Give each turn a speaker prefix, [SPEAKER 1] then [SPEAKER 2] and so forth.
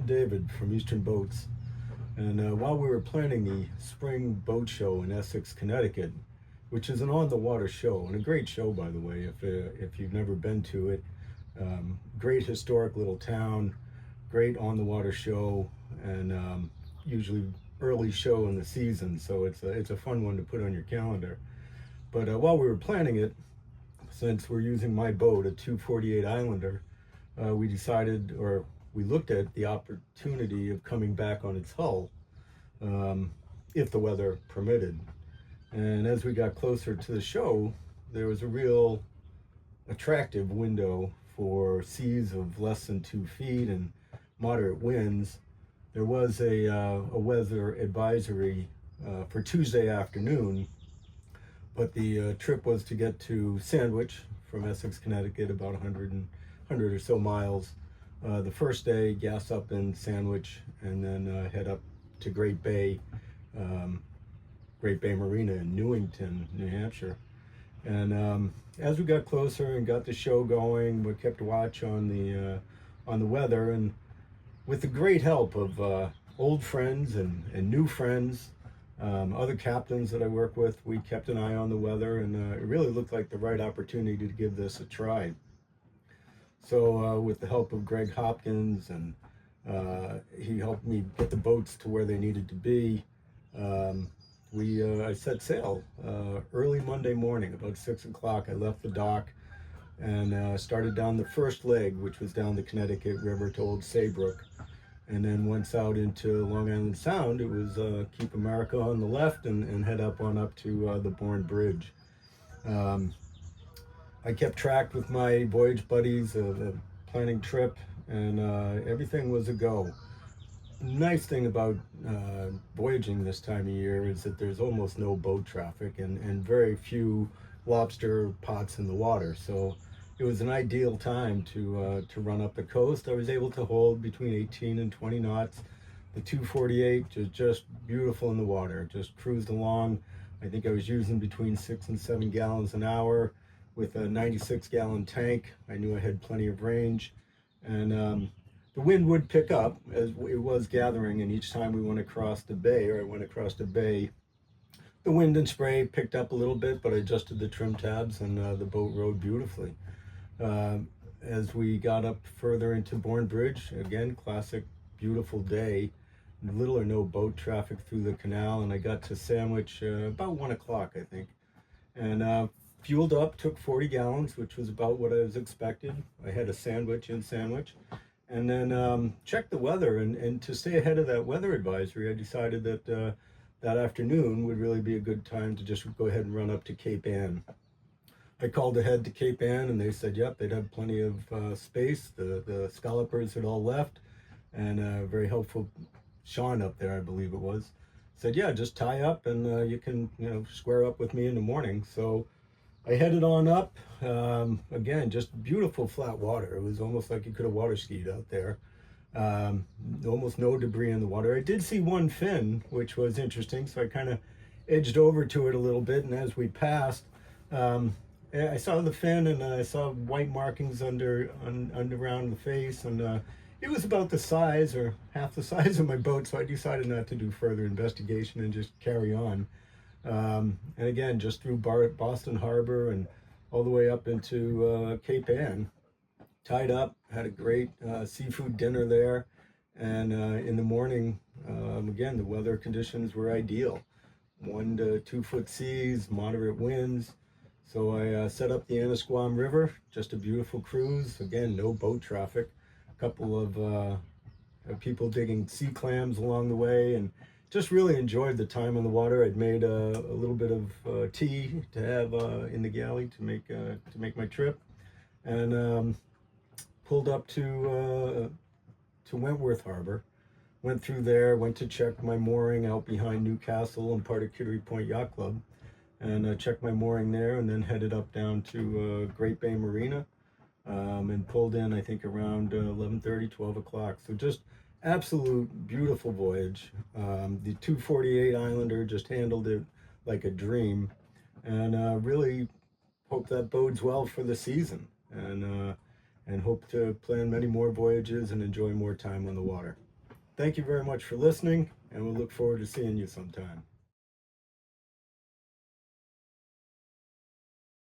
[SPEAKER 1] David from Eastern Boats, and while we were planning the spring boat show in Essex, Connecticut, which is an on-the-water show, and a great show, by the way, if you've never been to it. Great historic little town, great on-the-water show, and usually early show in the season, so it's a fun one to put on your calendar. But while we were planning it, since we're using my boat, a 248 Islander, we decided, or we looked at the opportunity of coming back on its hull if the weather permitted. And as we got closer to the show, there was a real attractive window for seas of less than 2 feet and moderate winds. There was a weather advisory for Tuesday afternoon, but the trip was to get to Sandwich from Essex, Connecticut, about 100 or so miles. The first day, gas up in Sandwich, and then head up to Great Bay Marina in Newington, New Hampshire. And as we got closer and got the show going, we kept watch on the weather, and with the great help of old friends and new friends, other captains that I work with, we kept an eye on the weather, and it really looked like the right opportunity to give this a try. So with the help of Greg Hopkins, and he helped me get the boats to where they needed to be, I set sail early Monday morning, about 6 o'clock. I left the dock and started down the first leg, which was down the Connecticut River to Old Saybrook. And then once out into Long Island Sound, it was keep America on the left and head up to the Bourne Bridge. I kept track with my voyage buddies of a planning trip, and everything was a go. Nice thing about voyaging this time of year is that there's almost no boat traffic and very few lobster pots in the water. So it was an ideal time to run up the coast. I was able to hold between 18 and 20 knots. The 248 is just beautiful in the water. Just cruised along. I think I was using between 6 and 7 gallons an hour with a 96-gallon tank. I knew I had plenty of range, and the wind would pick up as it was gathering, and each time we went across the bay, or I went across the bay, the wind and spray picked up a little bit, but I adjusted the trim tabs, and the boat rode beautifully. As we got up further into Bourne Bridge, again, classic, beautiful day, little or no boat traffic through the canal, and I got to Sandwich about 1 o'clock, I think, and fueled up, took 40 gallons, which was about what I was expected. I had a sandwich in Sandwich, and then checked the weather, and to stay ahead of that weather advisory, I decided that that afternoon would really be a good time to just go ahead and run up to Cape Ann. I called ahead to Cape Ann, and they said, yep, they'd have plenty of space. The scallopers had all left, and very helpful Sean up there, I believe it was, said, yeah, just tie up, and you can square up with me in the morning. So I headed on up. Again, just beautiful flat water. It was almost like you could have water skied out there. Almost no debris in the water. I did see one fin, which was interesting, so I kind of edged over to it a little bit, and as we passed, I saw the fin, and I saw white markings around the face, and it was about the size, or half the size of my boat, so I decided not to do further investigation and just carry on. And again, just through Boston Harbor and all the way up into Cape Ann, tied up, had a great seafood dinner there, and in the morning, again, the weather conditions were ideal. 1 to 2 foot seas, moderate winds. So I set up the Annisquam River, just a beautiful cruise. Again, no boat traffic. A couple of people digging sea clams along the way, and just really enjoyed the time on the water. I'd made a little bit of tea to have in the galley to make my trip, and pulled up to Wentworth Harbor. Went through there, went to check my mooring out behind Newcastle and part of Kittery Point Yacht Club, and checked my mooring there, and then headed up down to Great Bay Marina, and pulled in, I think, around 11:30, 12 o'clock. So just absolute beautiful voyage. The 248 Islander just handled it like a dream, and really hope that bodes well for the season, and hope to plan many more voyages and enjoy more time on the water. Thank you very much for listening, and we'll look forward to seeing you sometime.